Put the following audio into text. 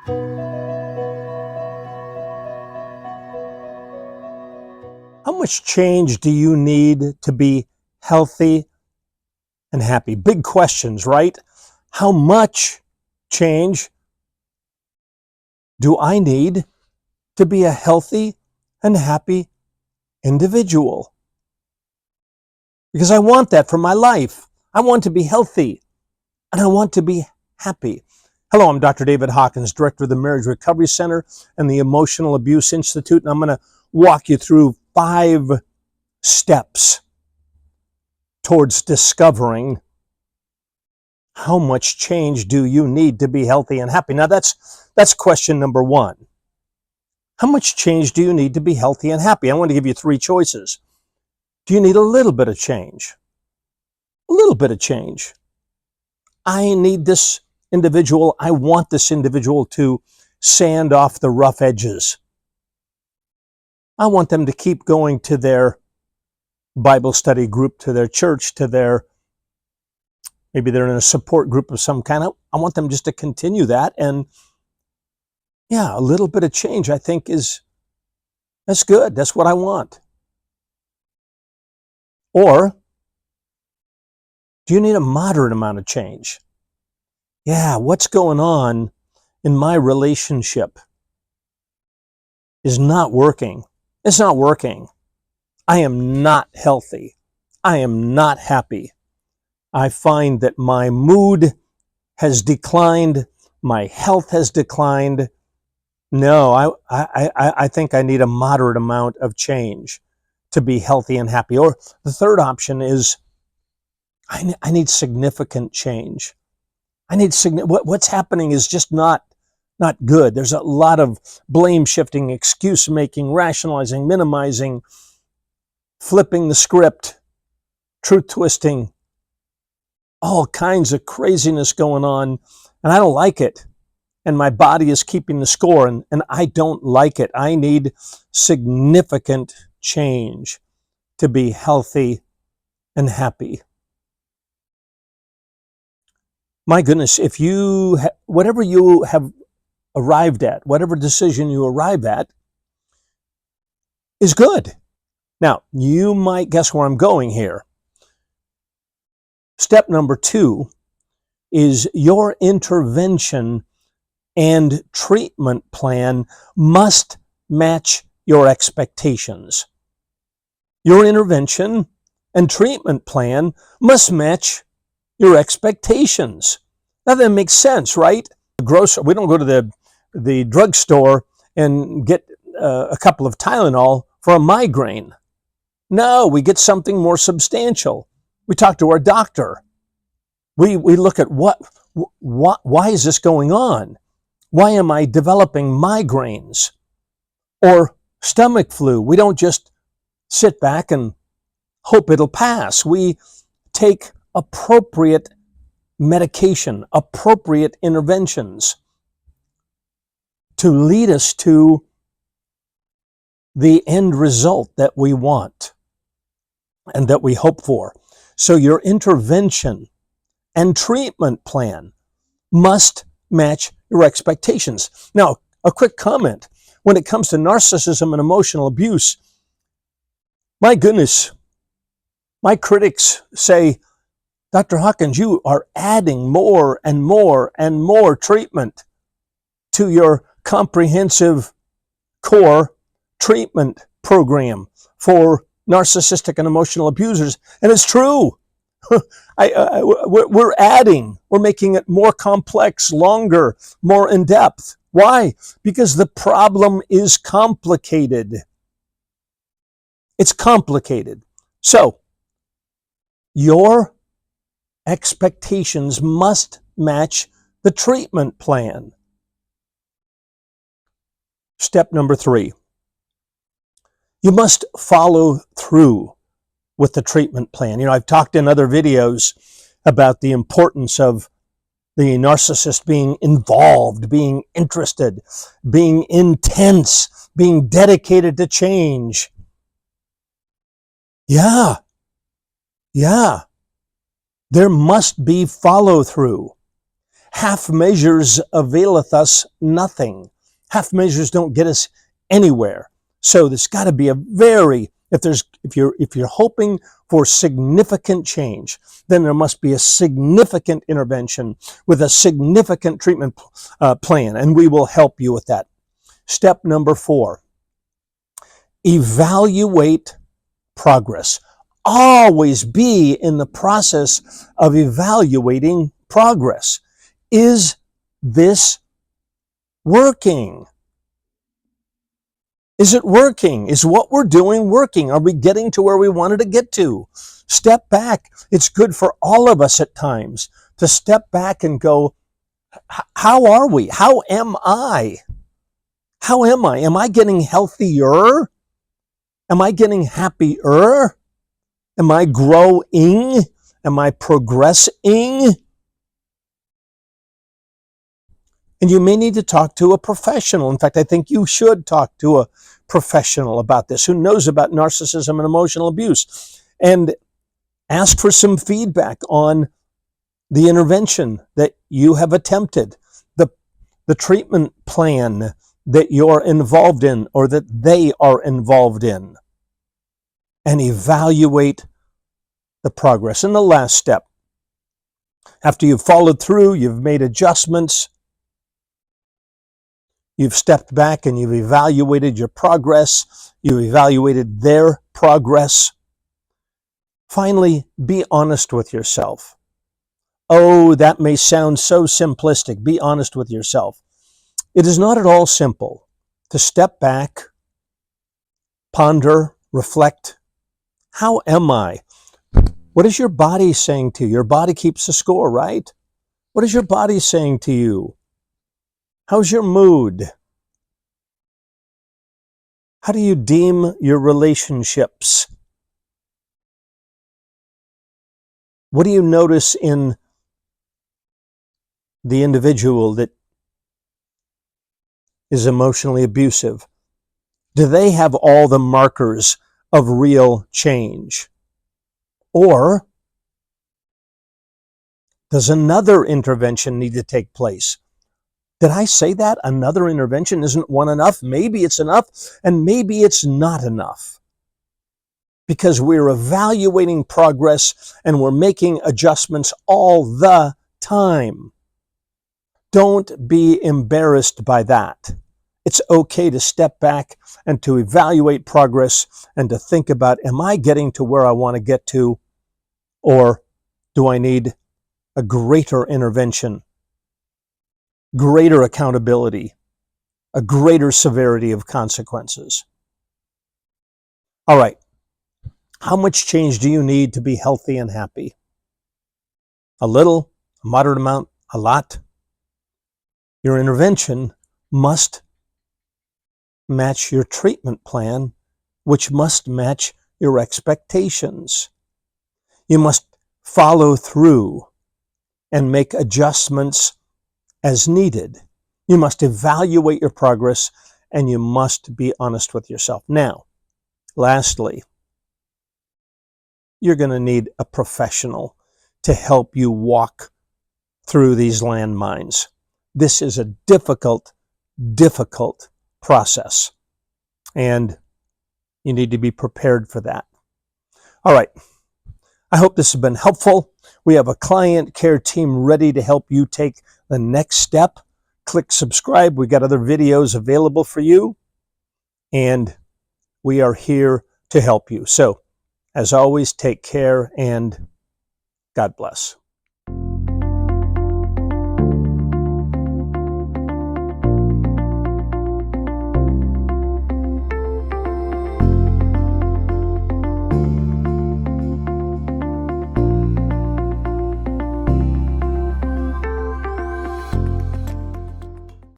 How much change do you need to be healthy and happy? Big questions, right? How much change do I need to be a healthy and happy individual? Because I want that for my life. I want to be healthy and I want to be happy. Hello, I'm Dr. David Hawkins, Director of the Marriage Recovery Center and the Emotional Abuse Institute, and I'm going to walk you through 5 steps towards discovering how much change do you need to be healthy and happy. Now that's question number 1. How much change do you need to be healthy and happy? I want to give you 3 choices. Do you need a little bit of change? A little bit of change. I need this individual, I want this individual to sand off the rough edges. I want them to keep going to their Bible study group, to their church, to their, maybe they're in a support group of some kind. I want them just to continue that. And yeah, a little bit of change, I think, that's good. That's what I want. Or do you need a moderate amount of change? Yeah, what's going on in my relationship is not working. It's not working. I am not healthy. I am not happy. I find that my mood has declined. My health has declined. No, I think I need a moderate amount of change to be healthy and happy. Or the third option is I need significant change. What's happening is just not good. There's a lot of blame shifting, excuse making, rationalizing, minimizing, flipping the script, truth twisting, all kinds of craziness going on, and I don't like it. And my body is keeping the score, and I don't like it. I need significant change to be healthy and happy. My goodness, if you, whatever you have arrived at, whatever decision you arrive at is good. Now, you might guess where I'm going here. Step number 2 is your intervention and treatment plan must match your expectations. Your intervention and treatment plan must match your expectations. Now that makes sense, right? We don't go to the drugstore and get a couple of Tylenol for a migraine. No, we get something more substantial. We talk to our doctor. We look at why is this going on? Why am I developing migraines or stomach flu? We don't just sit back and hope it'll pass. We take appropriate medication, appropriate interventions to lead us to the end result that we want and that we hope for. So your intervention and treatment plan must match your expectations. Now, a quick comment. When it comes to narcissism and emotional abuse, my goodness, my critics say, Dr. Hawkins, you are adding more and more and more treatment to your comprehensive core treatment program for narcissistic and emotional abusers. And it's true. We're adding, we're making it more complex, longer, more in depth. Why? Because the problem is complicated. It's complicated. So, your expectations must match the treatment plan. Step number 3. You must follow through with the treatment plan. You know, I've talked in other videos about the importance of the narcissist being involved, being interested, being intense, being dedicated to change. Yeah. There must be follow through. Half measures availeth us nothing. Half measures don't get us anywhere. So there's got to be a if you're hoping for significant change, then there must be a significant intervention with a significant treatment plan, and we will help you with that. Step number 4, evaluate progress. Always be in the process of evaluating progress. Is this working? Is it working? Is what we're doing working? Are we getting to where we wanted to get to? Step back. It's good for all of us at times to step back and go, how are we? How am I? How am I? Am I getting healthier? Am I getting happier? Am I growing? Am I progressing? And you may need to talk to a professional. In fact, I think you should talk to a professional about this who knows about narcissism and emotional abuse, and ask for some feedback on the intervention that you have attempted, the treatment plan that you're involved in or that they are involved in, and evaluate the progress. And the last step, after you've followed through, you've made adjustments, you've stepped back and you've evaluated your progress, you've evaluated their progress. Finally, be honest with yourself. Oh, that may sound so simplistic. Be honest with yourself. It is not at all simple to step back, ponder, reflect. How am I? What is your body saying to you? Your body keeps the score, right? What is your body saying to you? How's your mood? How do you deem your relationships? What do you notice in the individual that is emotionally abusive? Do they have all the markers of real change? Or does another intervention need to take place? Did I say that? Another intervention? Isn't one enough? Maybe it's enough, and maybe it's not enough. Because we're evaluating progress and we're making adjustments all the time. Don't be embarrassed by that. It's okay to step back and to evaluate progress and to think about, am I getting to where I want to get to, or do I need a greater intervention, greater accountability, a greater severity of consequences? All right. How much change do you need to be healthy and happy? A little, a moderate amount, a lot? Your intervention must match your treatment plan, which must match your expectations. You must follow through and make adjustments as needed. You must evaluate your progress, and you must be honest with yourself. Now, lastly, you're going to need a professional to help you walk through these landmines. This is a difficult process, and you need to be prepared for that. All right. I hope this has been helpful. We have a client care team ready to help you take the next step. Click subscribe. We got other videos available for you, and we are here to help you. So, as always, take care and God bless.